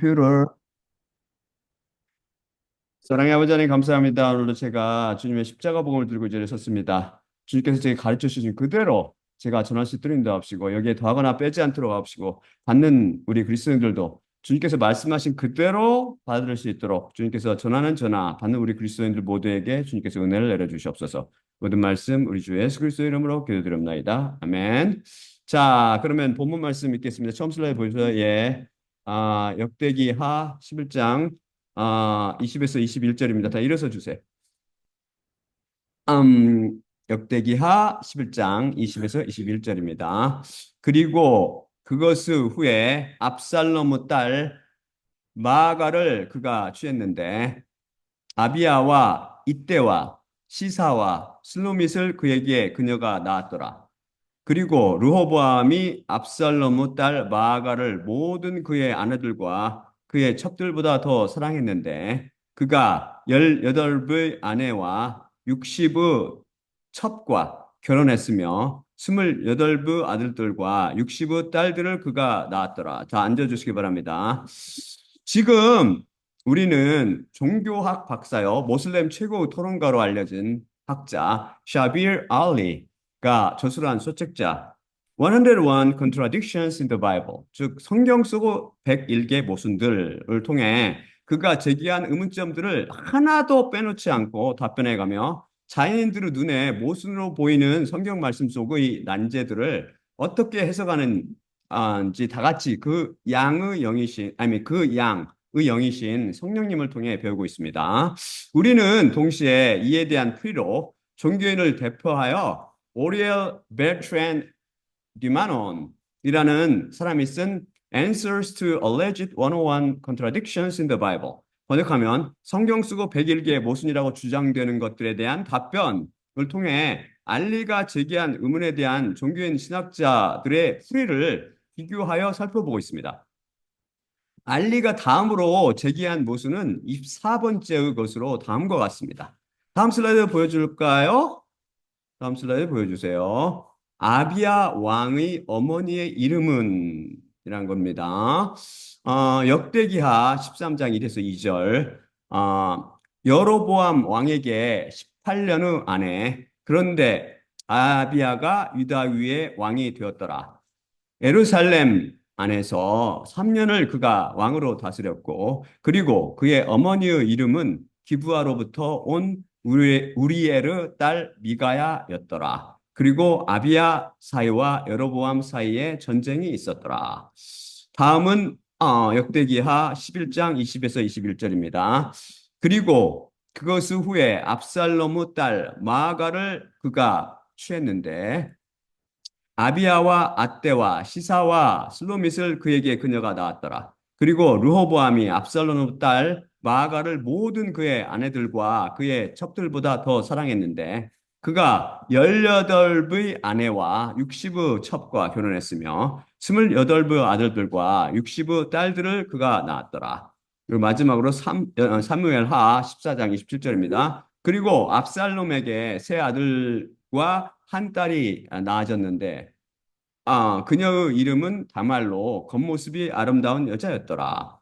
컴퓨터. 사랑의 아버지 하나님 감사합니다. 오늘도 제가 주님의 십자가 복음을 들고 이 자리에 섰습니다. 주님께서 제게 가르쳐 주신 그대로 제가 전할 수 있도록 인도하시고 여기에 더하거나 빼지 않도록 하옵시고 받는 우리 그리스도인들도 주님께서 말씀하신 그대로 받을 수 있도록 주님께서 전하는 전하 받는 우리 그리스도인들 모두에게 주님께서 은혜를 내려주시옵소서. 모든 말씀 우리 주 예수 그리스도의 이름으로 기도드립니다. 아멘. 자, 그러면 본문 말씀 읽겠습니다. 처음 슬라이드 보여주세요. 예. 역대기 하 11장 20에서 21절입니다. 다 일어서 주세요. 역대기하 11장 20에서 21절입니다. 그리고 그것 후에 압살롬의 딸 마아가를 그가 취했는데 아비야와 이때와 시사와 슬로밋을 그에게 그녀가 낳았더라. 그리고 르호보암이 압살롬의 딸 마아가를 모든 그의 아내들과 그의 첩들보다 더 사랑했는데 그가 18의 아내와 60의 첩과 결혼했으며 28의 아들들과 60의 딸들을 그가 낳았더라. 자, 앉아주시기 바랍니다. 지금 우리는 종교학 박사요, 모슬렘 최고 토론가로 알려진 학자 샤빌 알리가 저술한 소책자 101 Contradictions in the Bible, 즉 성경 속 101개 모순들을 통해 그가 제기한 의문점들을 하나도 빼놓지 않고 답변해가며 자연인들의 눈에 모순으로 보이는 성경 말씀 속의 난제들을 어떻게 해석하는지 다 같이 그 양의 영이신, 아니 그 양의 영이신 성령님을 통해 배우고 있습니다. 우리는 동시에 이에 대한 풀이로 종교인을 대표하여 오리엘 베트란 듀마논이라는 사람이 쓴 Answers to Alleged 101 Contradictions in the Bible, 번역하면 성경 쓰고 101개의 모순이라고 주장되는 것들에 대한 답변을 통해 알리가 제기한 의문에 대한 종교인 신학자들의 풀이를 비교하여 살펴보고 있습니다. 알리가 다음으로 제기한 모순은 24번째의 것으로 다음과 같습니다. 다음 슬라이드 보여줄까요? 다음 슬라이드 보여주세요. 아비야 왕의 어머니의 이름은 이란 겁니다. 역대기하 13장 1에서 2절. 여로보암 왕에게 18년의 아내, 그런데 아비야가 유다 위에 왕이 되었더라. 예루살렘 안에서 3년을 그가 왕으로 다스렸고, 그리고 그의 어머니의 이름은 기브아로부터 온 우리엘의 딸 미가야였더라. 그리고 아비야 사이와 여로보암 사이에 전쟁이 있었더라. 다음은 역대기하 11장 20에서 21절입니다. 그리고 그것 후에 압살롬의 딸 마아가를 그가 취했는데 아비야와 아떼와 시사와 슬로밋을 그에게 그녀가 낳았더라. 그리고 르호보암이 압살롬의 딸 마아가를 모든 그의 아내들과 그의 첩들보다 더 사랑했는데 그가 18의 아내와 60의 첩과 결혼했으며 28의 아들들과 60의 딸들을 그가 낳았더라. 그리고 마지막으로 사무엘하 14장 27절입니다. 그리고 압살롬에게 세 아들과 한 딸이 낳아졌는데 그녀의 이름은 다말로 겉모습이 아름다운 여자였더라.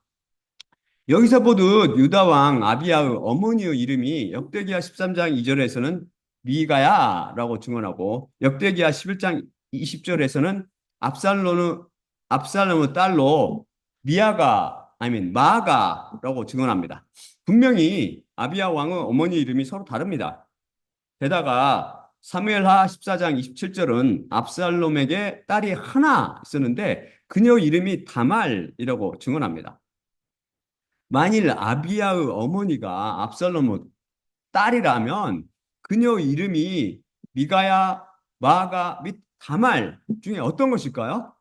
여기서 보듯 유다 왕 아비야의 어머니의 이름이 역대기하 13장 2절에서는 미가야라고 증언하고 역대기하 11장 20절에서는 압살롬의 딸로 마아가라고 증언합니다. 분명히 아비야 왕의 어머니 이름이 서로 다릅니다. 게다가 사무엘하 14장 27절은 압살롬에게 딸이 하나 있었는데 그녀 이름이 다말이라고 증언합니다. 만일 아비야의 어머니가 압살롬의 딸이라면 그녀 이름이 미가야, 마가 및 다말 중에 어떤 것일까요?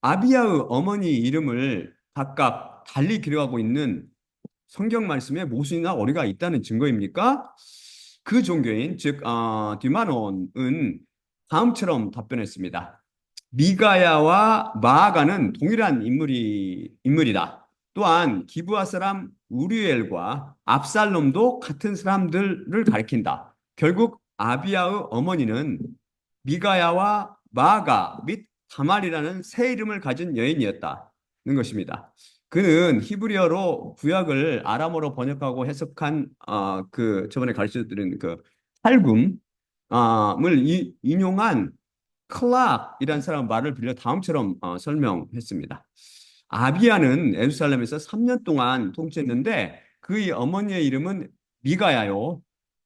아비야의 어머니 이름을 각각 달리 기록하고 있는 성경 말씀에 모순이나 오류가 있다는 증거입니까? 그 종교인 즉 디마논은 다음처럼 답변했습니다. 미가야와 마아가는 동일한 인물이다. 또한 기브아 사람 우리엘과 압살롬도 같은 사람들을 가리킨다. 결국 아비야의 어머니는 미가야와 마아가 및 다말이라는 새 이름을 가진 여인이었다는 것입니다. 그는 히브리어로 구약을 아람어로 번역하고 해석한 그 저번에 가르쳐드린 그 탈굼을 인용한 클락이라는 사람 말을 빌려 다음처럼 설명했습니다. 아비야는 예루살렘에서 3년 동안 통치했는데 그의 어머니의 이름은 미가야요.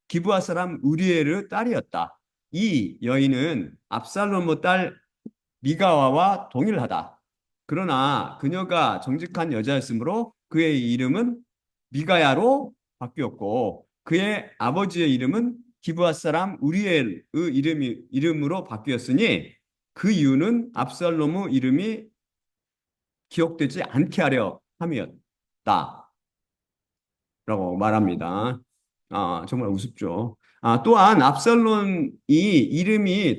기브아 사람 우리엘의 딸이었다. 이 여인은 압살롬의 딸 미가와와 동일하다. 그러나 그녀가 정직한 여자였으므로 그의 이름은 미가야로 바뀌었고 그의 아버지의 이름은 기브아 사람 우리엘의 이름으로 바뀌었으니 그 이유는 압살롬의 이름이 기억되지 않게 하려 함이었다. 라고 말합니다. 정말 우습죠. 또한 압살롬이 이름이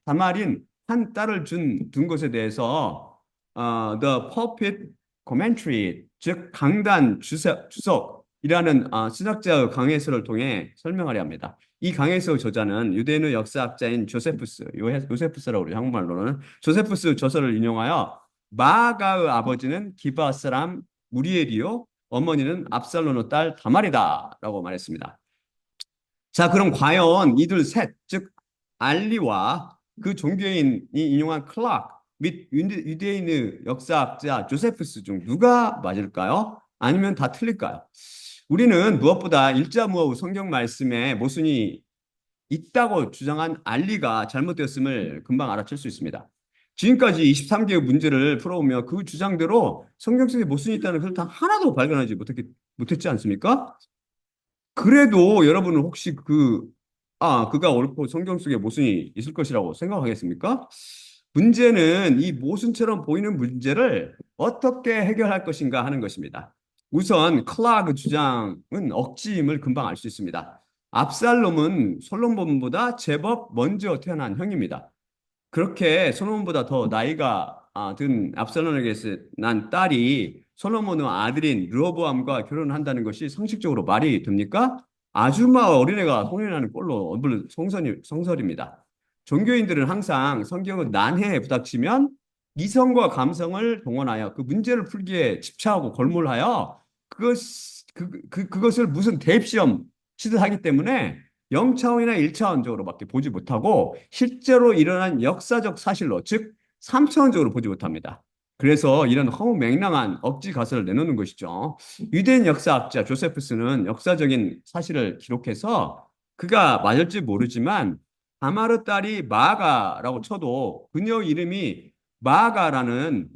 다말인 한 딸을 둔 것에 대해서 The Pulpit Commentary, 즉 강단 주석이라는 신학자의 강해서를 통해 설명하려 합니다. 이 강해서 저자는 유대인의 역사학자인 요세푸스라고 그러죠. 한국말로는 조세푸스 저서를 인용하여 마아가의 아버지는 기브아 사람 우리엘이요 어머니는 압살롬의 딸 다말이다라고 말했습니다. 자, 그럼 과연 이들 셋, 즉 알리와 그 종교인이 인용한 클락 및 유대인의 역사학자 조세프스 중 누가 맞을까요? 아니면 다 틀릴까요? 우리는 무엇보다 일자무어 성경 말씀에 모순이 있다고 주장한 알리가 잘못되었음을 금방 알아챌 수 있습니다. 지금까지 23개의 문제를 풀어오며 그 주장대로 성경 속에 모순이 있다는 것을 단 하나도 발견하지 못했지 않습니까? 그래도 여러분은 혹시 그가 옳고 성경 속에 모순이 있을 것이라고 생각하겠습니까? 문제는 이 모순처럼 보이는 문제를 어떻게 해결할 것인가 하는 것입니다. 우선 클라그 주장은 억지임을 금방 알 수 있습니다. 압살롬은 솔로몬보다 제법 먼저 태어난 형입니다. 그렇게 솔로몬보다 더 나이가 든 압살롬에게서 난 딸이 솔로몬의 아들인 르호보암과 결혼한다는 것이 상식적으로 말이 됩니까? 아주마 어린애가 송년하는 꼴로 얼른 성설입니다. 종교인들은 항상 성경을 난해에 부닥치면 이성과 감성을 동원하여 그 문제를 풀기에 집착하고 골몰하여 그것을 무슨 대입시험 치듯하기 때문에 0차원이나 1차원적으로밖에 보지 못하고 실제로 일어난 역사적 사실로 즉 3차원적으로 보지 못합니다. 그래서 이런 허무맹랑한 억지 가설을 내놓는 것이죠. 유대인 역사학자 조세프스는 역사적인 사실을 기록해서 그가 맞을지 모르지만 다마르 딸이 마아가라고 쳐도 그녀 이름이 마아가라는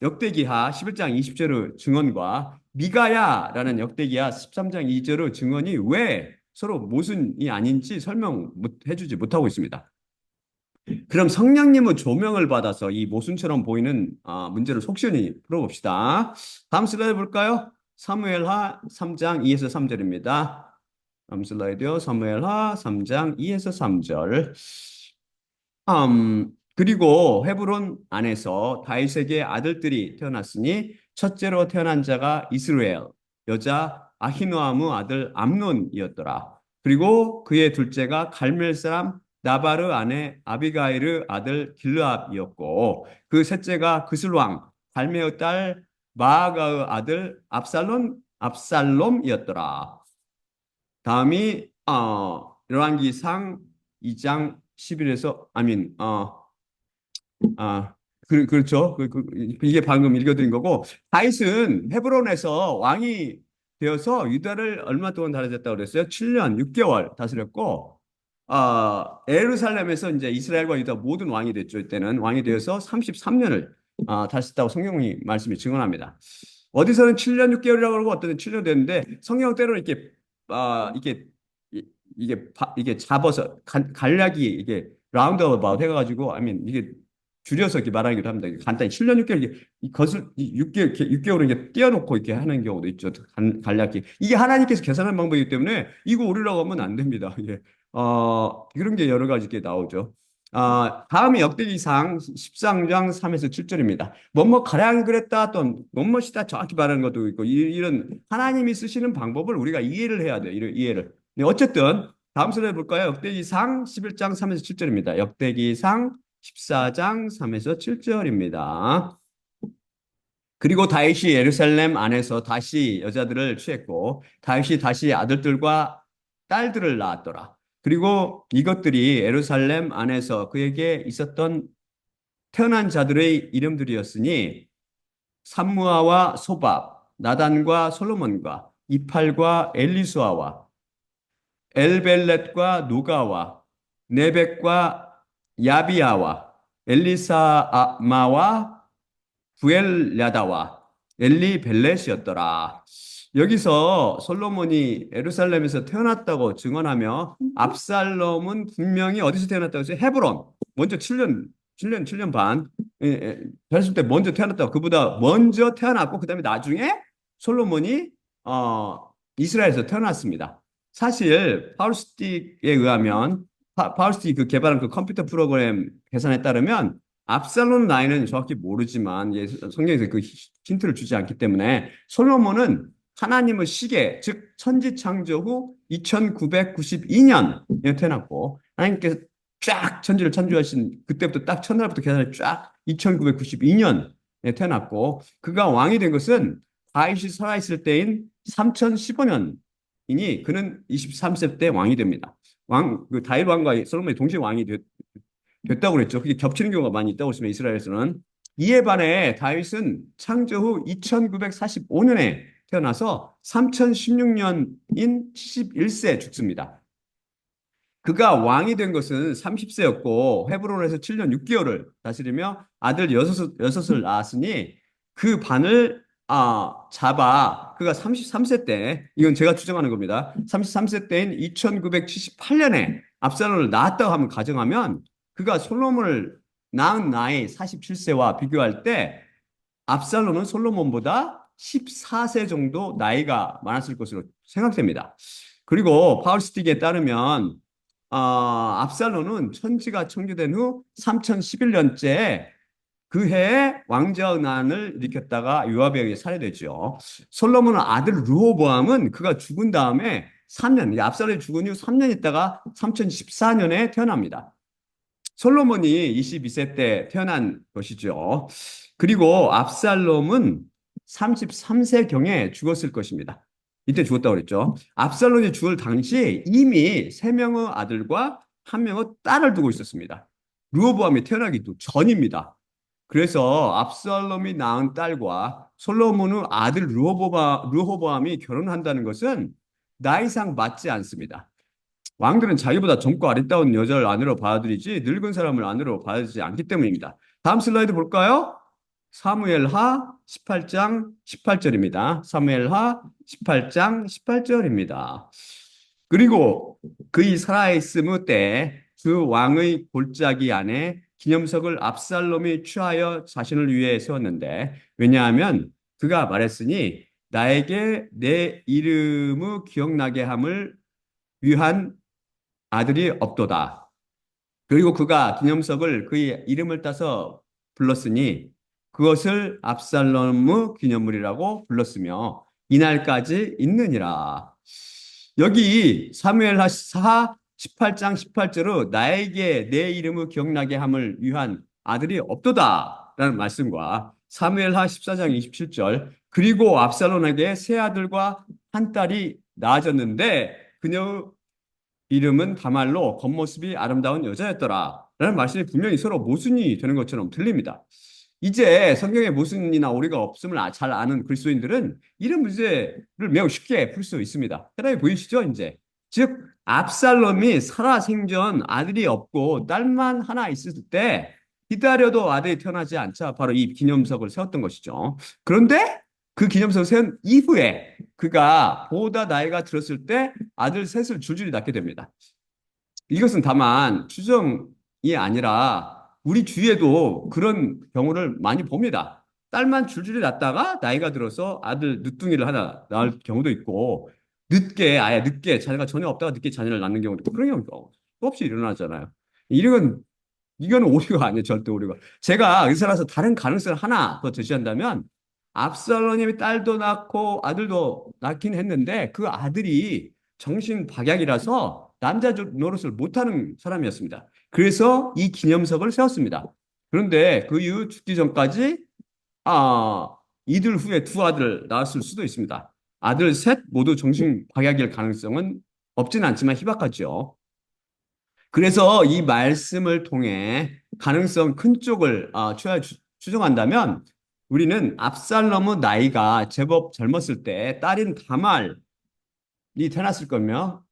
역대기하 11장 20절의 증언과 미가야라는 역대기하 13장 2절의 증언이 왜 서로 모순이 아닌지 설명해주지 못하고 있습니다. 그럼 성령님의 조명을 받아서 이 모순처럼 보이는 문제를 속시원히 풀어봅시다. 다음 슬라이드 볼까요? 사무엘하 3장 2에서 3절입니다. 다음 슬라이드요. 사무엘하 3장 2에서 3절. 그리고 헤브론 안에서 다윗에게 아들들이 태어났으니 첫째로 태어난 자가 이스라엘 여자 아히노아무 아들 암논이었더라. 그리고 그의 둘째가 갈멜 사람 나바르 아내 아비가일의 아들 길르압이었고 그 셋째가 그슬 왕 갈메의 딸 마아가의 아들 압살롬이었더라. 다음이 열왕기상 2장 11에서 아민 그렇죠. 이게 방금 읽어드린 거고 다윗은 헤브론에서 왕이 되어서 유다를 얼마 동안 다스렸다고 그랬어요? 7년 6개월 다스렸고 예루살렘에서 이제 이스라엘과 유다 모든 왕이 됐죠. 이때는 왕이 되어서 33년을 다스렸다고 성경이 말씀이 증언합니다. 어디서는 7년 6개월이라고 그러고 어떤 데는 7년 됐는데 성경 때로는 이렇게 이게 이게 잡아서 간략히 이게 라운드어바웃 해가지고 이게 줄여서 이렇게 말하기도 합니다. 간단히 7년 6개월 이 것을 6개월을 이렇게 띄워놓고 이렇게 하는 경우도 있죠. 간략히 이게 하나님께서 계산한 방법이기 때문에 이거 오류라고 하면 안 됩니다. 이게 그런 게 여러 가지 게 나오죠. 다음이 역대기상 13장 3에서 7절입니다. 뭐뭐 가량 그랬다 또 뭐뭐시다 정확히 말하는 것도 있고 이런 하나님이 쓰시는 방법을 우리가 이해를 해야 돼요. 이해를. 네, 어쨌든 다음 슬라이드 볼까요? 역대기상 11장 3에서 7절입니다. 역대기상 14장 3에서 7절입니다. 그리고 다윗이 예루살렘 안에서 다시 여자들을 취했고 다윗이 다시 아들들과 딸들을 낳았더라. 그리고 이것들이 예루살렘 안에서 그에게 있었던 태어난 자들의 이름들이었으니 삼무아와 소밥, 나단과 솔로몬과 이팔과 엘리수아와 엘벨렛과 노가와 네벡과 야비아와 엘리사마와 부엘야다와 엘리벨렛이었더라. 여기서 솔로몬이 예루살렘에서 태어났다고 증언하며 압살롬은 분명히 어디서 태어났다고 했어요? 헤브론. 먼저 7년 반. 됐을 때 먼저 태어났다고. 그보다 먼저 태어났고 그다음에 나중에 솔로몬이 이스라엘에서 태어났습니다. 사실 파울스틱에 의하면 파울스틱이 그 개발한 그 컴퓨터 프로그램 계산에 따르면 압살롬 나이는 정확히 모르지만 성경에서 그 힌트를 주지 않기 때문에 솔로몬은 하나님의 시계, 즉 천지창조 후 2992년에 태어났고 하나님께서 쫙 천지를 창조하신 그때부터 딱 첫날부터 계산해 쫙 2992년에 태어났고 그가 왕이 된 것은 다윗이 살아있을 때인 3015년이니 그는 23세 때 왕이 됩니다. 그 다윗 왕과 솔로몬이 동시에 왕이 됐다고 그랬죠. 그게 겹치는 경우가 많이 있다고 했으면 이스라엘에서는. 이에 반해 다윗은 창조 후 2945년에 태어나서 3016년인 71세 죽습니다. 그가 왕이 된 것은 30세였고 헤브론에서 7년 6개월을 다스리며 아들 여섯을 낳았으니 그 반을 잡아 그가 33세 때 이건 제가 추정하는 겁니다. 33세 때인 2978년에 압살롬을 낳았다고 하면 가정하면 그가 솔로몬을 낳은 나이 47세와 비교할 때 압살롬은 솔로몬보다 14세 정도 나이가 많았을 것으로 생각됩니다. 그리고 파울스틱에 따르면 압살롬은 천지가 창조된 후 3011년째 그 해에 왕좌의 난을 일으켰다가 요압에 의해 살해되죠. 솔로몬의 아들 르호보암은 그가 죽은 다음에 3년, 압살롬이 죽은 후 3년 있다가 3014년에 태어납니다. 솔로몬이 22세 때 태어난 것이죠. 그리고 압살롬은 33세경에 죽었을 것입니다. 이때 죽었다고 그랬죠. 압살롬이 죽을 당시 이미 3명의 아들과 1명의 딸을 두고 있었습니다. 르호보암이 태어나기도 전입니다. 그래서 압살롬이 낳은 딸과 솔로몬의 아들 르호보암이 결혼한다는 것은 나이상 맞지 않습니다. 왕들은 자기보다 젊고 아리따운 여자를 아내로 받아들이지 늙은 사람을 아내로 받아들이지 않기 때문입니다. 다음 슬라이드 볼까요? 사무엘하 18장 18절입니다. 사무엘하 18장 18절입니다. 그리고 그의 살아있음의 때에 그 왕의 골짜기 안에 기념석을 압살롬이 취하여 자신을 위해 세웠는데 왜냐하면 그가 말했으니 나에게 내 이름의 기억나게 함을 위한 아들이 없도다. 그리고 그가 기념석을 그의 이름을 따서 불렀으니 그것을 압살롬의 기념물이라고 불렀으며 이날까지 있느니라. 여기 사무엘하 18장 18절로 나에게 내 이름을 기억나게 함을 위한 아들이 없도다 라는 말씀과 사무엘하 14장 27절 그리고 압살롬에게 세 아들과 한 딸이 낳아졌는데 그녀의 이름은 다말로 겉모습이 아름다운 여자였더라 라는 말씀이 분명히 서로 모순이 되는 것처럼 들립니다. 이제 성경에 모순이나 오류가 없음을 잘 아는 그리스도인들은 이런 문제를 매우 쉽게 풀 수 있습니다. 해답이 보이시죠? 이제 즉 압살롬이 살아생전 아들이 없고 딸만 하나 있을 때 기다려도 아들이 태어나지 않자 바로 이 기념석을 세웠던 것이죠. 그런데 그 기념석을 세운 이후에 그가 보다 나이가 들었을 때 아들 셋을 줄줄이 낳게 됩니다. 이것은 다만 추정이 아니라 우리 주위에도 그런 경우를 많이 봅니다. 딸만 줄줄이 낳다가 나이가 들어서 아들 늦둥이를 하나 낳을 경우도 있고 아예 늦게 자녀가 전혀 없다가 늦게 자녀를 낳는 경우도 있고 그런 경우가 수없이 일어나잖아요. 이거는 오류가 아니에요. 절대 오류가. 제가 의사라서 다른 가능성을 하나 더 제시한다면 압살롬이 딸도 낳고 아들도 낳긴 했는데 그 아들이 정신박약이라서 남자 노릇을 못하는 사람이었습니다. 그래서 이 기념석을 세웠습니다. 그런데 그 이후 죽기 전까지 아, 이들 후에 두 아들 낳았을 수도 있습니다. 아들 셋 모두 정신 박약일 가능성은 없진 않지만 희박하죠. 그래서 이 말씀을 통해 가능성 큰 쪽을 추정한다면 우리는 압살롬의 나이가 제법 젊었을 때 딸인 다말이 태어났을 거며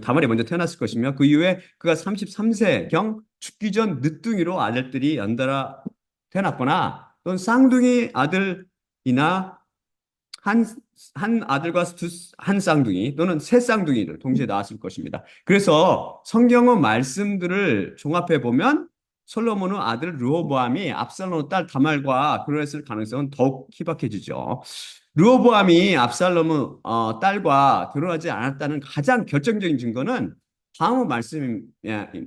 다말이 먼저 태어났을 것이며 그 이후에 그가 33세경 죽기 전 늦둥이로 아들들이 연달아 태어났거나 또는 쌍둥이 아들이나 한, 한 아들과 한 쌍둥이 또는 세 쌍둥이를 동시에 낳았을 것입니다. 그래서 성경의 말씀들을 종합해 보면 솔로몬의 아들 르호보암이 압살롬의 딸 다말과 결혼했을 가능성은 더욱 희박해지죠. 르호보암이 압살롬의 딸과 결혼하지 않았다는 가장 결정적인 증거는 다음 말씀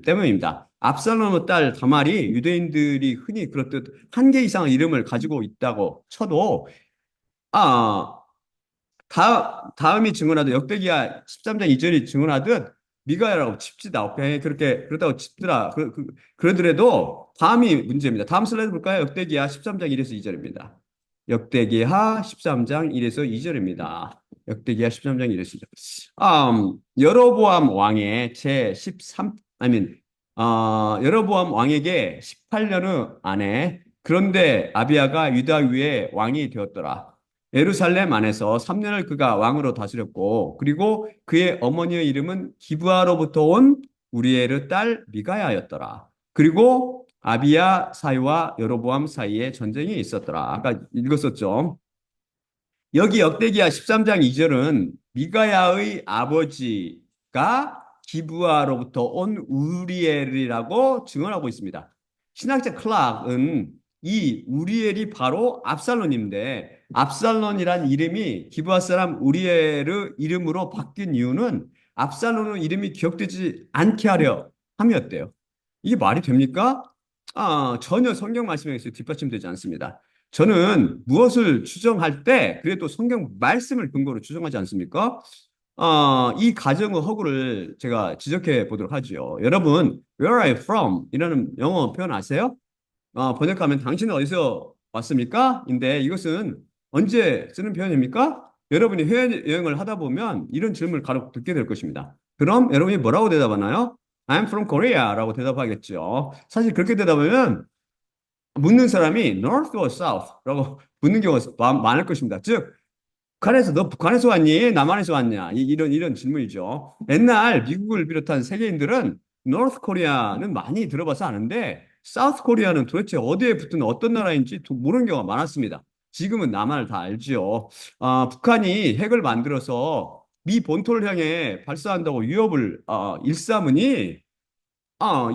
때문입니다. 압살롬의 딸 다말이 유대인들이 흔히 그렇듯 한 개 이상의 이름을 가지고 있다고 쳐도 아, 다음이 증언하듯 역대기야 13장 2절이 증언하듯 미가야라고 칩시다. 오케이. 그렇다고 칩더라. 그러더라도 다음이 문제입니다. 다음 슬라이드 볼까요? 역대기야 13장 1에서 2절입니다. 역대기하 13장 1에서 2절입니다. 역대기하 13장 1에서 2절. 여로보암 왕의 제 13, 여로보암 왕에게 18년의 아내, 그런데 아비야가 유다 위에 왕이 되었더라. 예루살렘 안에서 3년을 그가 왕으로 다스렸고, 그리고 그의 어머니의 이름은 기브아로부터 온 우리엘의 딸 미가야였더라. 그리고 아비야 사이와 여로보암 사이에 전쟁이 있었더라. 아까 읽었었죠. 여기 역대기야 13장 2절은 미가야의 아버지가 기브아로부터 온 우리엘이라고 증언하고 있습니다. 신학자 클락은 이 우리엘이 바로 압살론인데 압살론이란 이름이 기브아 사람 우리엘의 이름으로 바뀐 이유는 압살론의 이름이 기억되지 않게 하려 함이었대요. 이게 말이 됩니까? 전혀 성경 말씀에서 뒷받침되지 않습니다. 저는 무엇을 추정할 때 그래도 성경 말씀을 근거로 추정하지 않습니까? 이 가정의 허구를 제가 지적해 보도록 하죠. 여러분, Where are you from? 이라는 영어 표현 아세요? 번역하면 당신은 어디서 왔습니까? 인데 이것은 언제 쓰는 표현입니까? 여러분이 해외여행을 하다 보면 이런 질문을 간혹 듣게 될 것입니다. 그럼 여러분이 뭐라고 대답하나요? I'm from Korea라고 대답하겠죠. 사실 그렇게 대답하면 묻는 사람이 North or South라고 묻는 경우가 많을 것입니다. 즉, 북한에서 너 북한에서 왔니? 남한에서 왔냐? 이런 질문이죠. 옛날 미국을 비롯한 세계인들은 North Korea는 많이 들어봐서 아는데 South Korea는 도대체 어디에 붙은 어떤 나라인지 모르는 경우가 많았습니다. 지금은 남한을 다 알지요. 북한이 핵을 만들어서 미 본토를 향해 발사한다고 위협을 일삼으니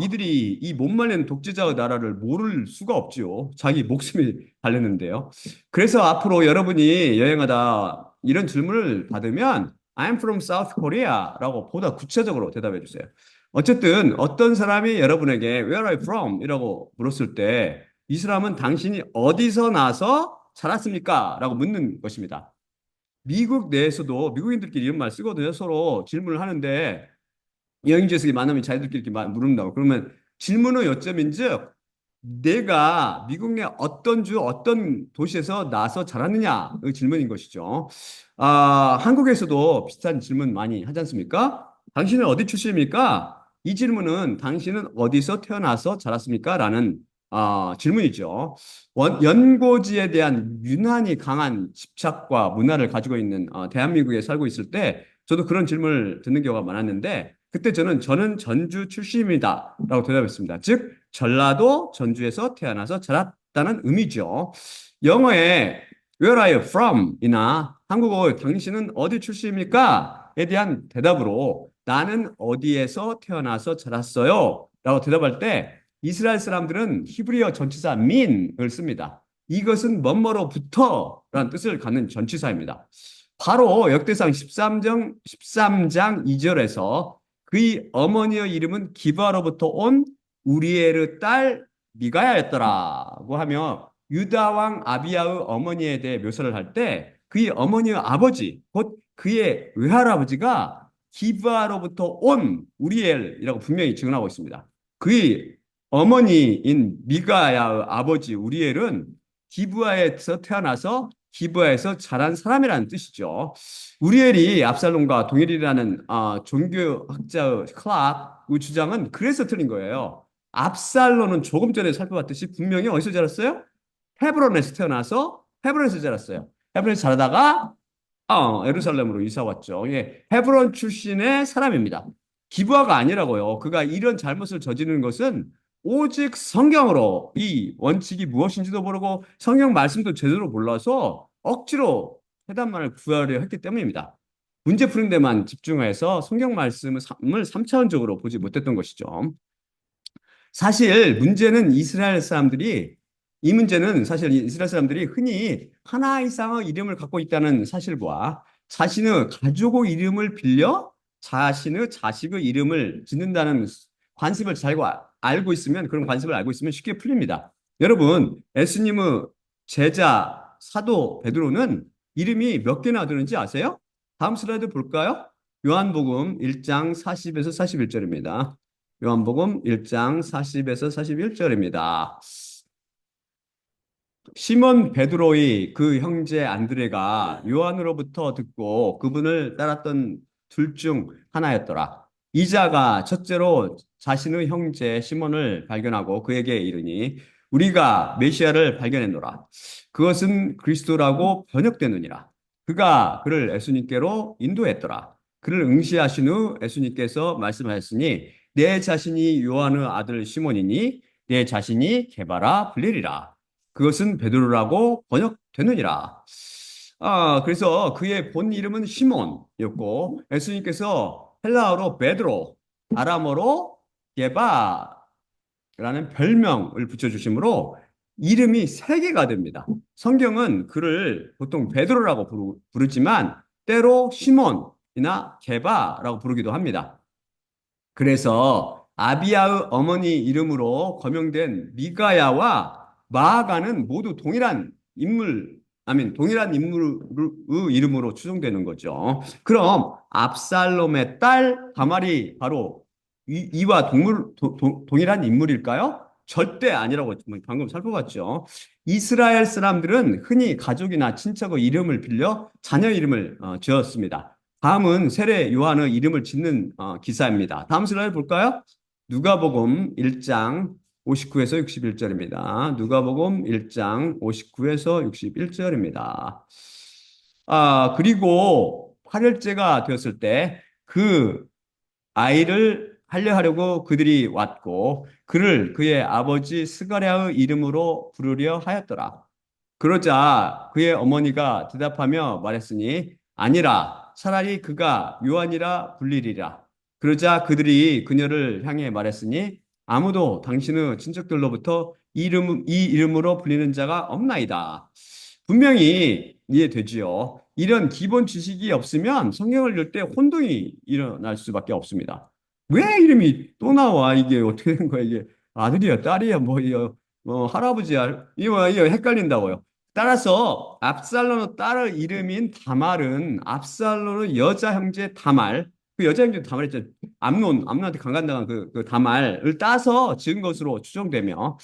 이들이 이 못말린 독재자의 나라를 모를 수가 없지요. 자기 목숨이 달렸는데요. 그래서 앞으로 여러분이 여행하다 이런 질문을 받으면 I'm from South Korea라고 보다 구체적으로 대답해 주세요. 어쨌든 어떤 사람이 여러분에게 Where are you from? 이라고 물었을 때 이 사람은 당신이 어디서 나서 자랐습니까? 라고 묻는 것입니다. 미국 내에서도 미국인들끼리 이런 말 쓰거든요. 서로 질문을 하는데 여행지에서 만나면 자기들끼리 이렇게 물은다고. 그러면 질문의 요점인즉 내가 미국 내 어떤 주 어떤 도시에서 나서 자랐느냐의 질문인 것이죠. 한국에서도 비슷한 질문 많이 하지 않습니까? 당신은 어디 출신입니까? 이 질문은 당신은 어디서 태어나서 자랐습니까? 라는 질문이죠. 연고지에 대한 유난히 강한 집착과 문화를 가지고 있는 대한민국에 살고 있을 때 저도 그런 질문을 듣는 경우가 많았는데 그때 저는 전주 출신입니다. 라고 대답했습니다. 즉, 전라도 전주에서 태어나서 자랐다는 의미죠. 영어에 Where are you from? 이나 한국어 당신은 어디 출신입니까? 에 대한 대답으로 나는 어디에서 태어나서 자랐어요. 라고 대답할 때 이스라엘 사람들은 히브리어 전치사 mean을 씁니다. 이것은 뭐뭐로부터 라는 뜻을 갖는 전치사입니다. 바로 역대상 13장 2절에서 그의 어머니의 이름은 기브아로부터 온 우리엘의 딸 미가야였더라고 하며 유다 왕 아비야의 어머니에 대해 묘사를 할 때 그의 어머니의 아버지 곧 그의 외할아버지가 기브아로부터 온 우리엘이라고 분명히 증언하고 있습니다. 그의 어머니인 미가야의 아버지 우리엘은 기브아에서 태어나서 기브아에서 자란 사람이라는 뜻이죠. 우리엘이 압살롬과 동일이라는 종교학자의 클락의 주장은 그래서 틀린 거예요. 압살롬은 조금 전에 살펴봤듯이 분명히 어디서 자랐어요? 헤브론에서 태어나서 헤브론에서 자랐어요. 헤브론에서 자라다가 예루살렘으로 이사 왔죠. 예, 헤브론 출신의 사람입니다. 기브아가 아니라고요. 그가 이런 잘못을 저지르는 것은 오직 성경으로 이 원칙이 무엇인지도 모르고 성경 말씀도 제대로 몰라서 억지로 해단만을 구하려 했기 때문입니다. 문제 푸는 데만 집중해서 성경 말씀을 3차원적으로 보지 못했던 것이죠. 사실 문제는 이 문제는 사실 이스라엘 사람들이 흔히 하나 이상의 이름을 갖고 있다는 사실과 자신의 가족의 이름을 빌려 자신의 자식의 이름을 짓는다는 관습을 잘 알고 있으면, 그런 관습을 알고 있으면 쉽게 풀립니다. 여러분, 예수님의 제자 사도 베드로는 이름이 몇 개나 되는지 아세요? 다음 슬라이드 볼까요? 요한복음 1장 40에서 41절입니다. 요한복음 1장 40에서 41절입니다. 시몬 베드로의 그 형제 안드레가 요한으로부터 듣고 그분을 따랐던 둘 중 하나였더라. 이자가 첫째로 자신의 형제 시몬을 발견하고 그에게 이르니 우리가 메시아를 발견했노라. 그것은 그리스도라고 번역되느니라. 그가 그를 예수님께로 인도했더라. 그를 응시하신 후 예수님께서 말씀하셨으니 내 자신이 요한의 아들 시몬이니 내 자신이 게바라 불리리라. 그것은 베드로라고 번역되느니라. 그래서 그의 본 이름은 시몬이었고 예수님께서 헬라어로 베드로, 아람어로 게바라는 별명을 붙여주심으로 이름이 세 개가 됩니다. 성경은 그를 보통 베드로라고 부르지만 때로 시몬이나 게바라고 부르기도 합니다. 그래서 아비야의 어머니 이름으로 거명된 미가야와 마아가는 모두 동일한 인물의 이름으로 추정되는 거죠. 그럼 압살롬의 딸 다말이 바로 이와 동일한 인물일까요? 절대 아니라고 방금 살펴봤죠. 이스라엘 사람들은 흔히 가족이나 친척의 이름을 빌려 자녀 이름을 지었습니다. 다음은 세례 요한의 이름을 짓는 기사입니다. 다음 슬라이드 볼까요? 누가복음 1장 59에서 61절입니다. 누가복음 1장 59에서 61절입니다. 그리고 8일째가 되었을 때 그 아이를 하려고 그들이 왔고 그를 그의 아버지 스가랴의 이름으로 부르려 하였더라. 그러자 그의 어머니가 대답하며 말했으니 아니라 차라리 그가 요한이라 불리리라. 그러자 그들이 그녀를 향해 말했으니 아무도 당신의 친척들로부터 이 이름으로 불리는 자가 없나이다. 분명히 이해되지요. 이런 기본 지식이 없으면 성경을 읽을 때 혼동이 일어날 수밖에 없습니다. 왜 이름이 또 나와? 이게 어떻게 된 거야? 이게 아들이야, 딸이야, 할아버지야? 이거 헷갈린다고요. 따라서 압살롬의 딸의 이름인 다말은 압살롬의 여자 형제 다말, 그 여자 형제 다말 있죠. 암논한테 강간당한 그 다말을 따서 지은 것으로 추정되며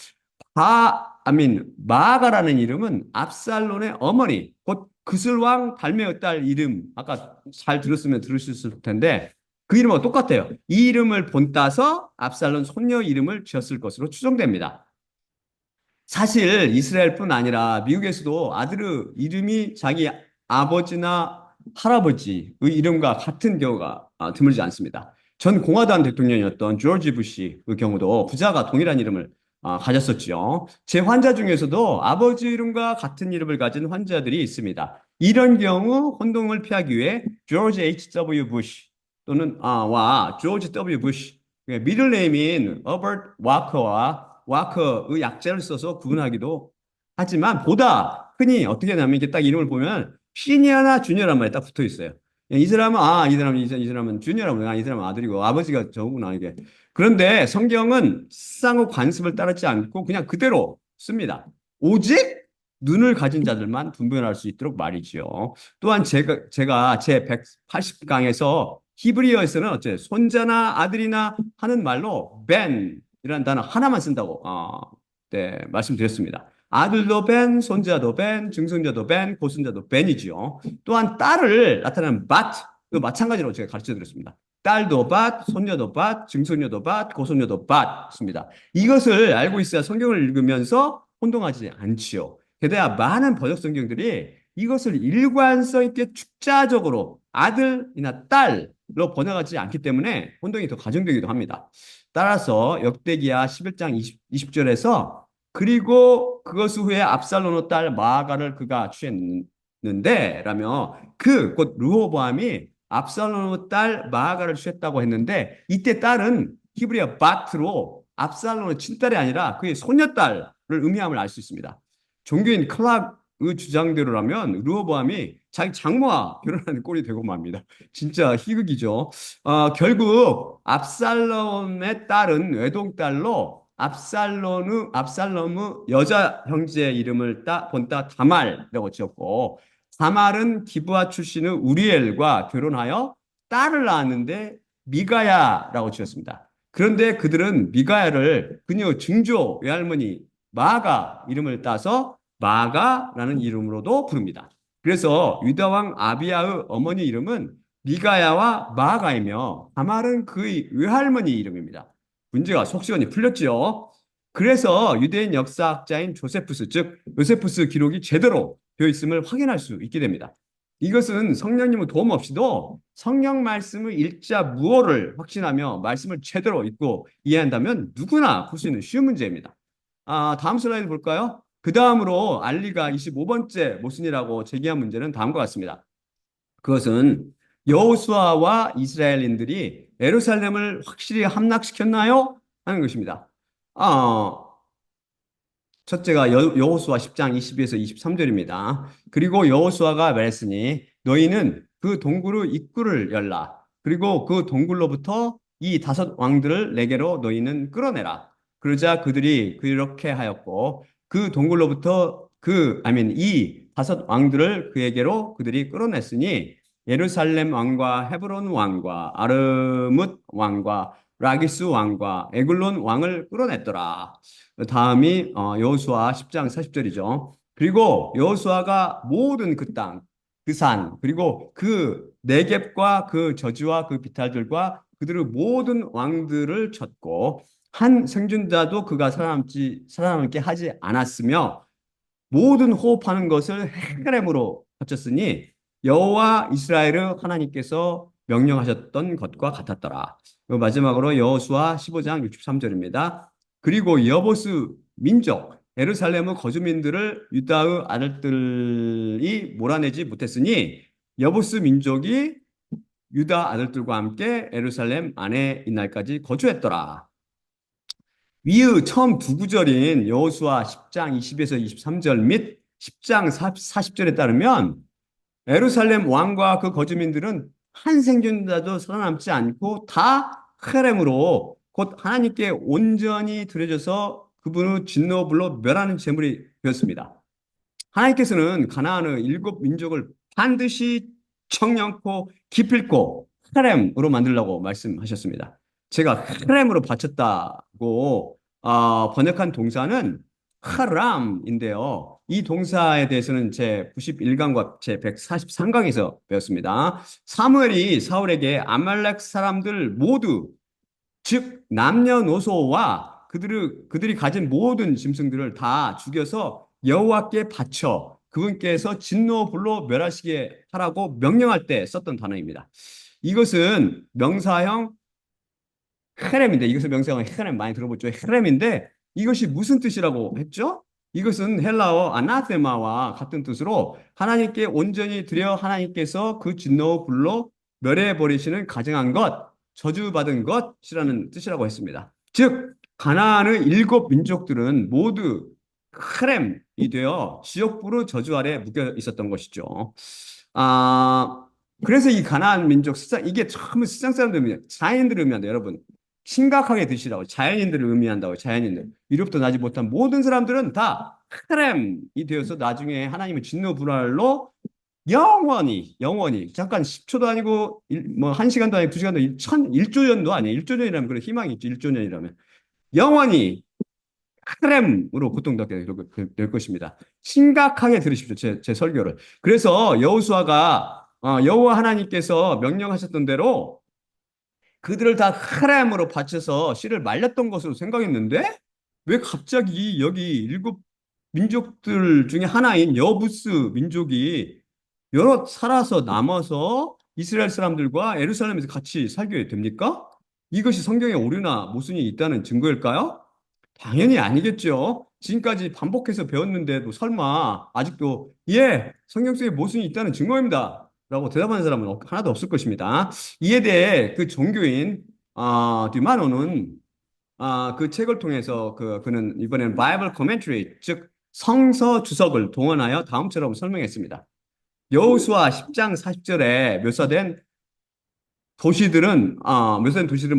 마아가라는 이름은 압살롬의 어머니, 곧 그슬왕 달메의 딸 이름, 아까 잘 들었으면 들으셨을 텐데 그 이름하고 똑같아요. 이 이름을 본따서 압살롬 손녀 이름을 지었을 것으로 추정됩니다. 사실 이스라엘뿐 아니라 미국에서도 아들의 이름이 자기 아버지나 할아버지의 이름과 같은 경우가 드물지 않습니다. 전 공화당 대통령이었던 조지 부시의 경우도 부자가 동일한 이름을 가졌었죠. 제 환자 중에서도 아버지 이름과 같은 이름을 가진 환자들이 있습니다. 이런 경우 혼동을 피하기 위해 조지 H.W. 부시 또는 조지 W. 부시 미들 네임인 어버트 와커와 와커의 약자를 써서 구분하기도 하지만 보다 흔히 어떻게 하냐면 이게 딱 이름을 보면 시니어나 주니어란 말이 딱 붙어 있어요. 이 사람은 이 사람은 주니어라고 이 사람은 아들이고 아버지가 저구나 이게. 그런데 성경은 세상의 관습을 따르지 않고 그냥 그대로 씁니다. 오직 눈을 가진 자들만 분별할 수 있도록 말이죠. 또한 제가 제 180강에서 히브리어에서는 어째 손자나 아들이나 하는 말로 ben이라는 단어 하나만 쓴다고 네, 말씀드렸습니다. 아들도 벤, 손자도 벤, 증손자도 벤, 고손자도 벤이지요. 또한 딸을 나타내는 bat도 마찬가지로 제가 가르쳐 드렸습니다. 딸도 bat, 손녀도 bat, 증손녀도 bat, 고손녀도 bat입니다. 이것을 알고 있어야 성경을 읽으면서 혼동하지 않지요. 게다가 많은 번역 성경들이 이것을 일관성 있게 축자적으로 아들이나 딸로 번역하지 않기 때문에 혼동이 더 가중되기도 합니다. 따라서 역대기야 11장 20절에서 그리고 그것 후에 압살롬의 딸 마아가를 그가 취했는데 라며 그 곧 르호보암이 압살롬의 딸 마아가를 취했다고 했는데 이때 딸은 히브리어 바트로 압살롬의 친딸이 아니라 그의 손녀딸을 의미함을 알 수 있습니다. 종교인 클락의 주장대로라면 르호보암이 자기 장모와 결혼하는 꼴이 되고 맙니다. 진짜 희극이죠. 결국 압살롬의 딸은 외동딸로 압살롬의 여자 형제 이름을 본따 다말이라고 지었고 다말은 기브아 출신의 우리엘과 결혼하여 딸을 낳았는데 미가야라고 지었습니다. 그런데 그들은 미가야를 그녀 증조 외할머니 마가 이름을 따서 마가라는 이름으로도 부릅니다. 그래서 유다 왕 아비야의 어머니 이름은 미가야와 마가이며 다말은 그의 외할머니 이름입니다. 문제가 속시원히 풀렸지요. 그래서 유대인 역사학자인 조세푸스, 즉 요세푸스 기록이 제대로 되어 있음을 확인할 수 있게 됩니다. 이것은 성령님의 도움 없이도 성령 말씀의 일자 무어를 확신하며 말씀을 제대로 읽고 이해한다면 누구나 풀 수 있는 쉬운 문제입니다. 다음 슬라이드 볼까요? 그 다음으로 알리가 25번째 모순이라고 제기한 문제는 다음과 같습니다. 그것은 여호수아와 이스라엘인들이 예루살렘을 확실히 함락시켰나요? 하는 것입니다. 첫째가 여호수아 10장 22에서 23절입니다. 그리고 여호수아가 말했으니 너희는 그 동굴의 입구를 열라. 그리고 그 동굴로부터 이 5 왕들을 내게로 너희는 끌어내라. 그러자 그들이 그렇게 하였고 그 동굴로부터 이 5 왕들을 그에게로 그들이 끌어냈으니 예루살렘 왕과 헤브론 왕과 아르뭇 왕과 라기스 왕과 에글론 왕을 끌어냈더라. 다음이 여호수아 10장 40절이죠. 그리고 여호수아가 모든 그 땅, 그 산, 그리고 그 네겝과 그 저지와 그 비탈들과 그들의 모든 왕들을 쳤고 한 생존자도 그가 살아남게 하지 않았으며 모든 호흡하는 것을 헤르렘으로 바쳤으니 여호와 이스라엘의 하나님께서 명령하셨던 것과 같았더라. 마지막으로 여호수아 15장 63절입니다. 그리고 여보스 민족 예루살렘의 거주민들을 유다의 아들들이 몰아내지 못했으니 여보스 민족이 유다 아들들과 함께 예루살렘 안에 이날까지 거주했더라. 위의 처음 2구절인 여호수아 10장 20에서 23절 및 10장 40절에 따르면 예루살렘 왕과 그 거주민들은 한 생존자도 살아남지 않고 다 헤렘으로 곧 하나님께 온전히 드려져서 그분의 진노불로 멸하는 제물이 되었습니다. 하나님께서는 가나안의 7민족을 반드시 청량코 기필코 헤렘으로 만들라고 말씀하셨습니다. 제가 헤렘으로 바쳤다고 번역한 동사는 하람인데요. 이 동사에 대해서는 제 91강과 제 143강에서 배웠습니다. 사무엘이 사울에게 아말렉 사람들 모두 즉 남녀노소와 그들이 가진 모든 짐승들을 다 죽여서 여호와께 바쳐 그분께서 진노 불로 멸하시게 하라고 명령할 때 썼던 단어입니다. 이것은 명사형 헤렘인데 이것은 명사형 헤렘 많이 들어보죠. 헤렘인데 이것이 무슨 뜻이라고 했죠? 이것은 헬라어 아나테마와 같은 뜻으로 하나님께 온전히 드려 하나님께서 그 진노 불로 멸해 버리시는 가증한 것, 저주받은 것이라는 뜻이라고 했습니다. 즉 가나안의 7민족들은 모두 헤렘이 되어 지옥불의 저주 아래 묶여 있었던 것이죠. 그래서 이 가나안 민족 이게 처음 세상 사람들 자연인들을 의미한다, 여러분. 심각하게 드시라고 자연인들을 의미한다고 자연인들 이로부터 나지 못한 모든 사람들은 다 헤렘이 되어서 나중에 하나님의 진노 불활로 영원히 잠깐 10초도 아니고 뭐 1시간도 아니고 2시간도 아니고 1조 년도 아니에요. 1조 년이라면 그래 희망이 있죠. 1조 년이라면 영원히 크렘으로 고통받게 될 것입니다. 심각하게 들으십시오. 제 설교를. 그래서 여호수아가 여호와 하나님께서 명령하셨던 대로 그들을 다 크렘으로 바쳐서 씨를 말렸던 것으로 생각했는데 왜 갑자기 여기 일곱 민족들 중에 하나인 여부스 민족이 여러 살아서 남아서 이스라엘 사람들과 예루살렘에서 같이 살게 됩니까? 이것이 성경에 오류나 모순이 있다는 증거일까요? 당연히 아니겠죠. 지금까지 반복해서 배웠는데도 설마 아직도 예, 성경 속에 모순이 있다는 증거입니다. 라고 대답하는 사람은 하나도 없을 것입니다. 이에 대해 그 종교인 디마노는 그 책을 통해서 그는 이번에는 바이블 코멘터리 즉 성서 주석을 동원하여 다음처럼 설명했습니다. 여호수아 10장 40절에 묘사된 도시들은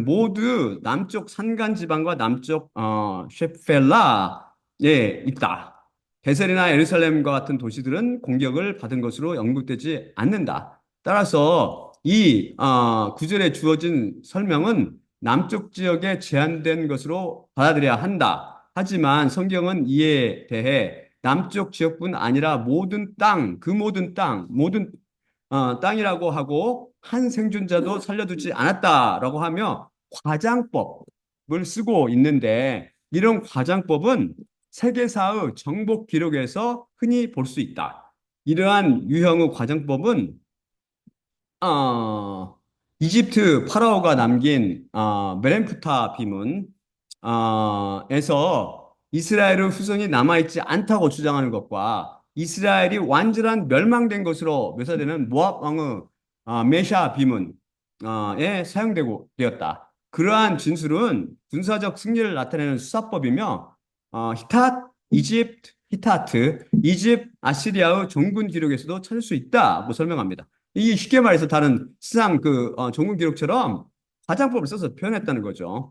모두 남쪽 산간 지방과 남쪽 셰펠라에 있다. 베셀이나 예루살렘과 같은 도시들은 공격을 받은 것으로 언급되지 않는다. 따라서 이 구절에 주어진 설명은 남쪽 지역에 제한된 것으로 받아들여야 한다. 하지만 성경은 이에 대해 남쪽 지역뿐 아니라 모든 땅, 그 모든 땅, 모든 땅이라고 하고 한 생존자도 살려두지 않았다라고 하며 과장법을 쓰고 있는데 이런 과장법은 세계사의 정복 기록에서 흔히 볼 수 있다. 이러한 유형의 과장법은 이집트 파라오가 남긴 메렌프타 비문에서 이스라엘의 후손이 남아있지 않다고 주장하는 것과 이스라엘이 완전한 멸망된 것으로 묘사되는 모압 왕의 메샤 비문에 사용되고 되었다. 그러한 진술은 군사적 승리를 나타내는 수사법이며 이집트, 아시리아의 종군 기록에서도 찾을 수 있다고 설명합니다. 이 쉽게 말해서 다른 시상 종군 기록처럼 과장법을 써서 표현했다는 거죠.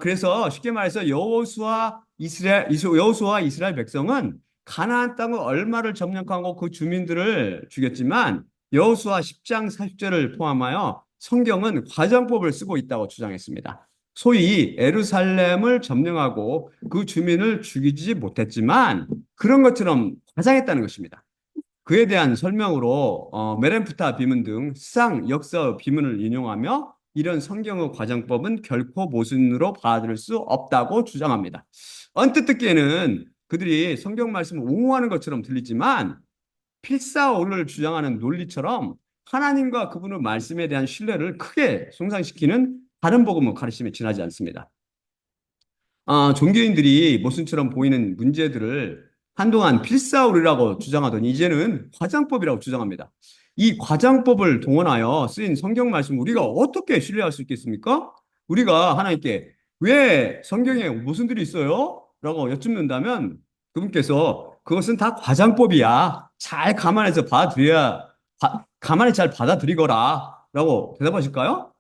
그래서 쉽게 말해서 여호수아와 이스라엘 백성은 가나안 땅의 얼마를 점령하고 그 주민들을 죽였지만 여호수아 10장 40절을 포함하여 성경은 과장법을 쓰고 있다고 주장했습니다. 소위 에루살렘을 점령하고 그 주민을 죽이지 못했지만 그런 것처럼 과장했다는 것입니다. 그에 대한 설명으로 메렌프타 비문 등 수상 역사 비문을 인용하며 이런 성경의 과장법은 결코 모순으로 받아들일 수 없다고 주장합니다. 언뜻 듣기에는 그들이 성경 말씀을 옹호하는 것처럼 들리지만 필사오를 주장하는 논리처럼 하나님과 그분의 말씀에 대한 신뢰를 크게 손상시키는 다른 복음의 가르침에 지나지 않습니다. 종교인들이 모순처럼 보이는 문제들을 한동안 필사오리라고 주장하더니 이제는 과장법이라고 주장합니다. 이 과장법을 동원하여 쓰인 성경 말씀 우리가 어떻게 신뢰할 수 있겠습니까? 우리가 하나님께 왜 성경에 모순들이 있어요? 라고 여쭙는다면 그분께서 그것은 다 과장법이야. 잘 감안해서 가만히 잘 받아들이거라. 라고 대답하실까요?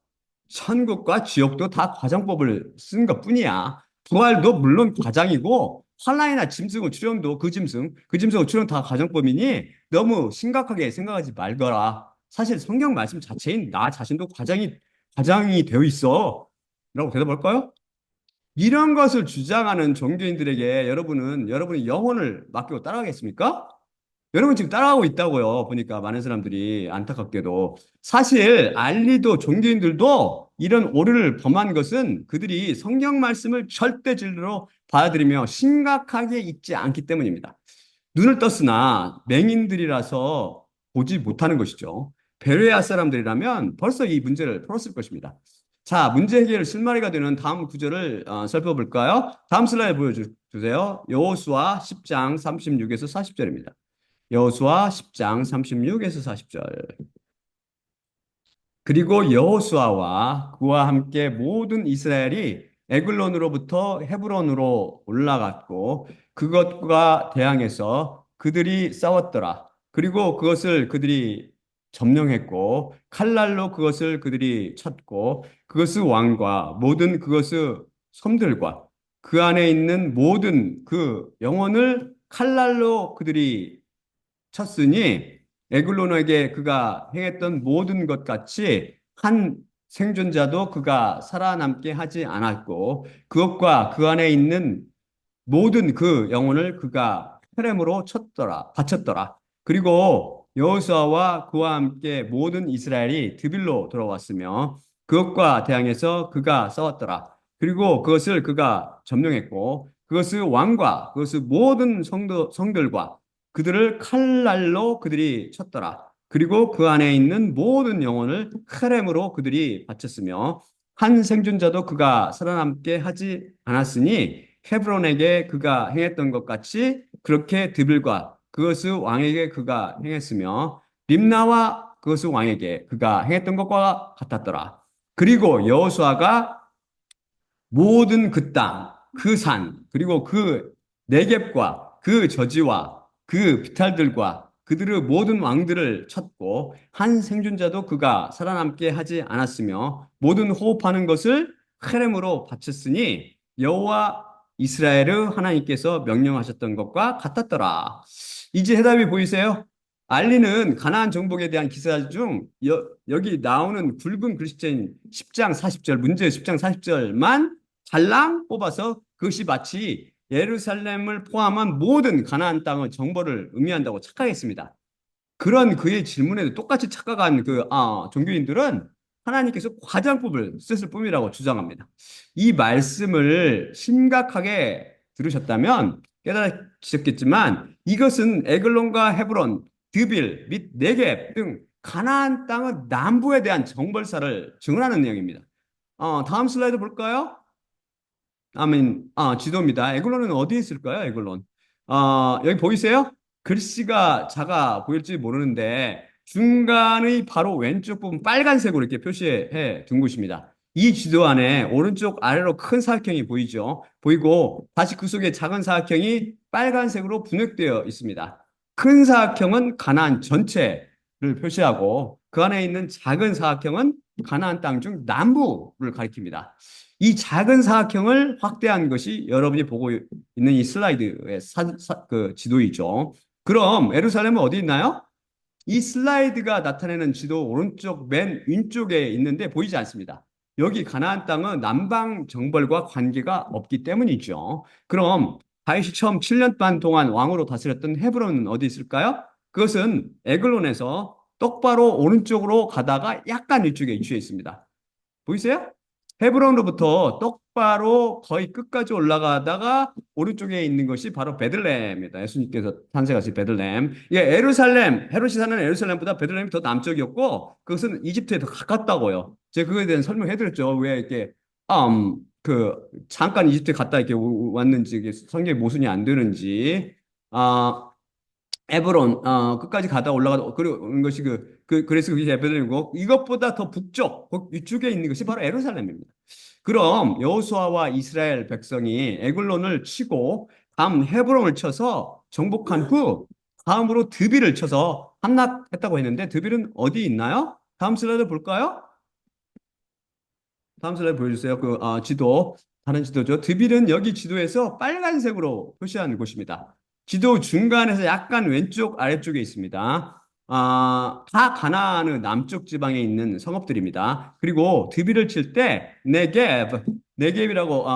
천국과 지옥도 다 과장법을 쓴 것뿐이야. 부활도 물론 과장이고 환란이나 짐승의 출현도 그 짐승의 출현 다 과장법이니 너무 심각하게 생각하지 말거라. 사실 성경 말씀 자체인 나 자신도 과장이 되어 있어. 라고 대답할까요? 이런 것을 주장하는 종교인들에게 여러분의 영혼을 맡기고 따라가겠습니까? 여러분 지금 따라가고 있다고요. 보니까 많은 사람들이 안타깝게도. 사실 알리도 종교인들도 이런 오류를 범한 것은 그들이 성경 말씀을 절대 진리로 받아들이며 심각하게 읽지 않기 때문입니다. 눈을 떴으나 맹인들이라서 보지 못하는 것이죠. 베레아 사람들이라면 벌써 이 문제를 풀었을 것입니다. 자, 문제 해결 실마리가 되는 다음 구절을 살펴볼까요? 다음 슬라이드 보여주세요. 여호수아 10장 36에서 40절입니다. 여호수아 10장 36에서 40절. 그리고 여호수아와 그와 함께 모든 이스라엘이 에글론으로부터 헤브론으로 올라갔고 그것과 대항해서 그들이 싸웠더라. 그리고 그것을 그들이 점령했고 칼날로 그것을 그들이 쳤고 그것의 왕과 모든 그것의 섬들과 그 안에 있는 모든 그 영혼을 칼날로 그들이 쳤으니 에글론에게 그가 행했던 모든 것 같이 한 생존자도 그가 살아남게 하지 않았고 그것과 그 안에 있는 모든 그 영혼을 그가 혈ემ으로 쳤더라, 바쳤더라. 그리고 여호수아와 그와 함께 모든 이스라엘이 드빌로 돌아왔으며 그것과 대항해서 그가 싸웠더라. 그리고 그것을 그가 점령했고 그것의 왕과 그것의 모든 성들과 그들을 칼날로 그들이 쳤더라. 그리고 그 안에 있는 모든 영혼을 혈엠으로 그들이 바쳤으며 한 생존자도 그가 살아남게 하지 않았으니 헤브론에게 그가 행했던 것 같이 그렇게 드빌과 그것의 왕에게 그가 행했으며 림나와 그것의 왕에게 그가 행했던 것과 같았더라. 그리고 여호수아가 모든 그 땅, 그 산, 그리고 그 네겝과 그 저지와 그 비탈들과 그들의 모든 왕들을 쳤고 한 생존자도 그가 살아남게 하지 않았으며 모든 호흡하는 것을 헤렘으로 바쳤으니 여호와 이스라엘의 하나님께서 명령하셨던 것과 같았더라. 이제 해답이 보이세요? 알리는 가나안 정복에 대한 기사 중 여기 나오는 굵은 글씨체인 10장 40절 문제 10장 40절만 잘랑 뽑아서 그것이 마치 예루살렘을 포함한 모든 가나안 땅의 정보를 의미한다고 착각했습니다. 그런 그의 질문에도 똑같이 착각한 종교인들은 하나님께서 과장법을 쓰실 뿐이라고 주장합니다. 이 말씀을 심각하게 들으셨다면 깨달으셨겠지만 이것은 에글론과 헤브론, 드빌 및 네겝 등 가나안 땅의 남부에 대한 정벌사를 증언하는 내용입니다. 다음 슬라이드 볼까요? 지도입니다. 에글론은 어디에 있을까요? 에글론. 여기 보이세요? 글씨가 작아 보일지 모르는데 중간의 바로 왼쪽 부분 빨간색으로 이렇게 표시해 둔 곳입니다. 이 지도 안에 오른쪽 아래로 큰 사각형이 보이죠? 보이고 다시 그 속에 작은 사각형이 빨간색으로 분획되어 있습니다. 큰 사각형은 가나안 전체를 표시하고 그 안에 있는 작은 사각형은 가나안 땅 중 남부를 가리킵니다. 이 작은 사각형을 확대한 것이 여러분이 보고 있는 이 슬라이드의 그 지도이죠. 그럼 예루살렘은 어디 있나요? 이 슬라이드가 나타내는 지도 오른쪽 맨 왼쪽에 있는데 보이지 않습니다. 여기 가나안 땅은 남방 정벌과 관계가 없기 때문이죠. 그럼 다윗이 처음 7년 반 동안 왕으로 다스렸던 헤브론은 어디 있을까요? 그것은 에글론에서 똑바로 오른쪽으로 가다가 약간 이쪽에 위치해 있습니다. 보이세요? 헤브론으로부터 똑바로 거의 끝까지 올라가다가 오른쪽에 있는 것이 바로 베들레헴입니다. 예수님께서 탄생하신 베들레헴. 이게 헤롯이 사는 예루살렘보다 베들레헴이 더 남쪽이었고 그것은 이집트에 더 가깝다고요. 제가 그거에 대한 설명해드렸죠. 왜 이렇게 잠깐 이집트에 갔다 이렇게 왔는지 이게 성경에 모순이 안 되는지 에브론 끝까지 가다 올라가다 그런 것이 그래서 그게 베들레헴이고 이것보다 더 북쪽 위쪽에 있는 것이 바로 예루살렘입니다. 그럼 여호수아와 이스라엘 백성이 에글론을 치고 다음 헤브론을 쳐서 정복한 후 다음으로 드빌을 쳐서 함락했다고 했는데 드빌은 어디 있나요? 다음 슬라이드 볼까요? 다음 슬라이드 보여주세요. 지도 다른 지도죠. 드빌은 여기 지도에서 빨간색으로 표시한 곳입니다. 지도 중간에서 약간 왼쪽 아래쪽에 있습니다. 다 가나안의 남쪽 지방에 있는 성읍들입니다. 그리고 드빌을 칠 때 네겝이라고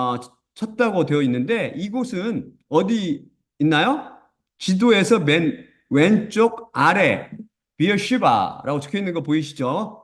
쳤다고 되어 있는데 이곳은 어디 있나요? 지도에서 맨 왼쪽 아래 비어시바라고 적혀 있는 거 보이시죠?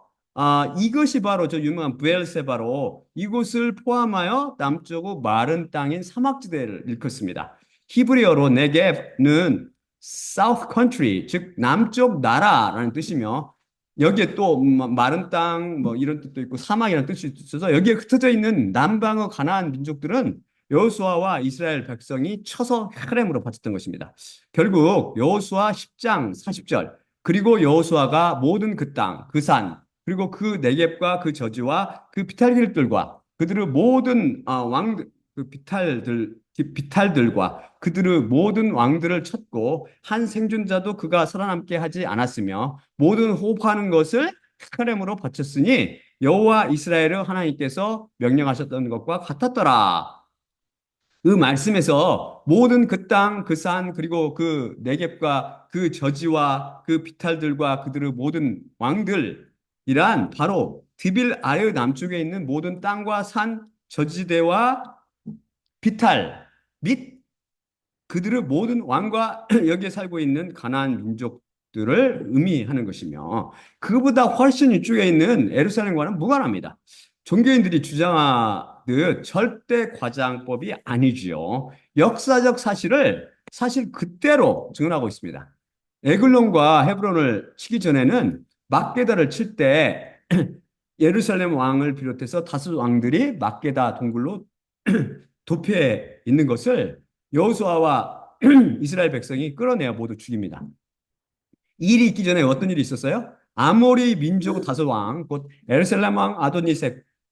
이것이 바로 저 유명한 브엘세바로 이곳을 포함하여 남쪽의 마른 땅인 사막지대를 일컫습니다. 히브리어로 네겝은 South Country, 즉 남쪽 나라라는 뜻이며 여기에 또 마른 땅 뭐 이런 뜻도 있고 사막이라는 뜻이 있어서 여기에 흩어져 있는 남방의 가나안 민족들은 여호수아와 이스라엘 백성이 쳐서 헤렘으로 바쳤던 것입니다. 결국 여호수아 10장 40절 그리고 여호수아가 모든 그 땅, 그 산, 그리고 그 네겝과 그 저지와 그 비탈들과 그들의 모든 그 비탈들과 그들의 모든 왕들을 쳤고 한 생존자도 그가 살아남게 하지 않았으며 모든 호흡하는 것을 헤렘으로 바쳤으니 여호와 이스라엘의 하나님께서 명령하셨던 것과 같았더라. 그 말씀에서 모든 그 땅, 그 산, 그리고 그 네겝과 그 저지와 그 비탈들과 그들의 모든 왕들이란 바로 드빌 아르 남쪽에 있는 모든 땅과 산, 저지대와 비탈 및 그들의 모든 왕과 여기에 살고 있는 가나안 민족들을 의미하는 것이며 그보다 훨씬 이쪽에 있는 예루살렘과는 무관합니다. 종교인들이 주장하듯 절대 과장법이 아니지요. 역사적 사실을 사실 그대로 증언하고 있습니다. 에글론과 헤브론을 치기 전에는 막게다를 칠 때 예루살렘 왕을 비롯해서 다섯 왕들이 막게다 동굴로 도피해 있는 것을 여호수아와 이스라엘 백성이 끌어내어 모두 죽입니다. 이 일이 있기 전에 어떤 일이 있었어요? 아모리 민족 다섯 왕, 곧 에르살렘 왕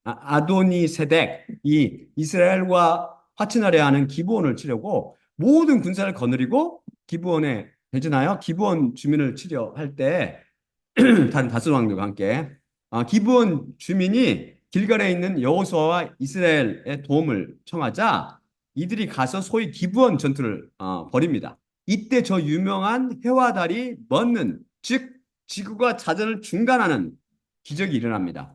아도니세덱이 이스라엘과 화친하려 하는 기브온을 치려고 모든 군사를 거느리고 기브온에 대전하여 기브온 주민을 치려 할 때 다른 다섯 왕들과 함께 기브온 주민이 길갈에 있는 여호수아와 이스라엘의 도움을 청하자 이들이 가서 소위 기브온 전투를 벌입니다. 이때 저 유명한 해와 달이 멎는 즉 지구가 자전을 중단하는 기적이 일어납니다.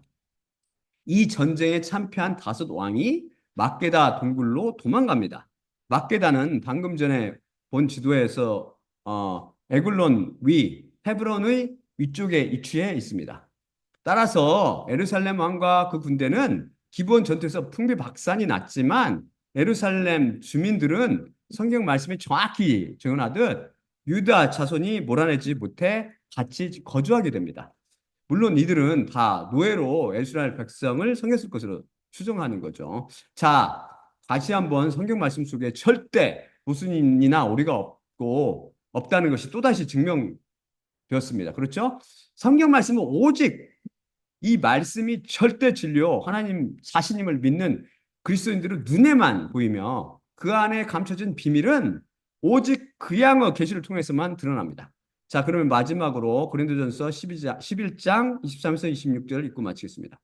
이 전쟁에 참패한 다섯 왕이 막게다 동굴로 도망갑니다. 막게다는 방금 전에 본 지도에서 에글론 위 헤브론의 위쪽에 위치해 있습니다. 따라서 예루살렘 왕과 그 군대는 기본 전투에서 풍비박산이 났지만 예루살렘 주민들은 성경 말씀이 정확히 증언하듯 유다 자손이 몰아내지 못해 같이 거주하게 됩니다. 물론 이들은 다 노예로 이스라엘 백성을 섬겼을 것으로 추정하는 거죠. 자, 다시 한번 성경 말씀 속에 절대 모순이나 오류가 없다는 것이 또다시 증명되었습니다. 그렇죠? 성경 말씀은 오직 이 말씀이 절대 진리요 하나님 자신임을 믿는 그리스도인들의 눈에만 보이며 그 안에 감춰진 비밀은 오직 그 양의 계시를 통해서만 드러납니다. 자, 그러면 마지막으로 고린도전서 11장 23에서 26절을 읽고 마치겠습니다.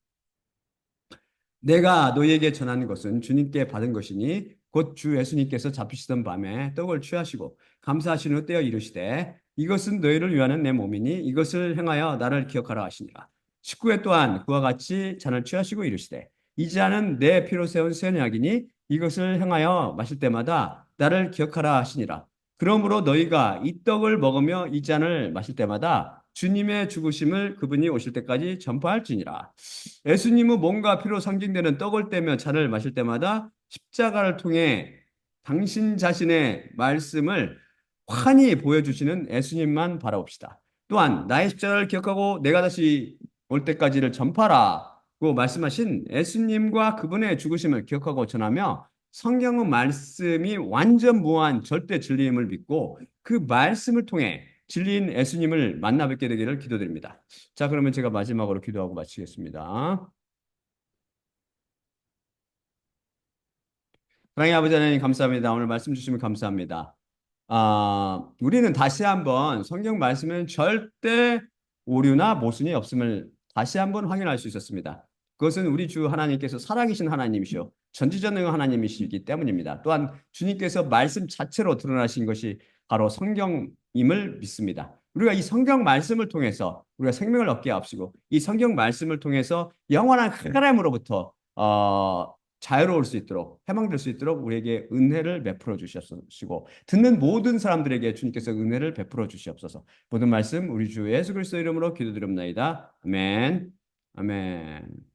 내가 너희에게 전하는 것은 주님께 받은 것이니 곧 주 예수님께서 잡히시던 밤에 떡을 취하시고 감사하신 후 떼어 이르시되 이것은 너희를 위하는 내 몸이니 이것을 행하여 나를 기억하라 하시니라. 19회 또한 그와 같이 잔을 취하시고 이르시되 이 잔은 내 피로 세운 새 언약이니 이것을 행하여 마실 때마다 나를 기억하라 하시니라. 그러므로 너희가 이 떡을 먹으며 이 잔을 마실 때마다 주님의 죽으심을 그분이 오실 때까지 전파할지니라. 예수님은 몸과 피로 상징되는 떡을 떼며 잔을 마실 때마다 십자가를 통해 당신 자신의 말씀을 환히 보여주시는 예수님만 바라봅시다. 또한 나의 십자가를 기억하고 내가 다시 올 때까지를 전파라고 말씀하신 예수님과 그분의 죽으심을 기억하고 전하며 성경의 말씀이 완전 무한 절대 진리임을 믿고 그 말씀을 통해 진리인 예수님을 만나 뵙게 되기를 기도드립니다. 자, 그러면 제가 마지막으로 기도하고 마치겠습니다. 사랑의 아버지 하나님 감사합니다. 오늘 말씀 주시면 감사합니다. 우리는 다시 한번 성경 말씀은 절대 오류나 모순이 없음을 다시 한번 확인할 수 있었습니다. 그것은 우리 주 하나님께서 살아계신 하나님이시오 전지전능한 하나님이시기 때문입니다. 또한 주님께서 말씀 자체로 드러나신 것이 바로 성경임을 믿습니다. 우리가 이 성경 말씀을 통해서 우리가 생명을 얻게 하옵시고 이 성경 말씀을 통해서 영원한 하나님으로부터 자유로울 수 있도록 해방될 수 있도록 우리에게 은혜를 베풀어 주시옵시고 듣는 모든 사람들에게 주님께서 은혜를 베풀어 주시옵소서. 모든 말씀 우리 주 예수 그리스도 이름으로 기도드립니다. 아멘. 아멘.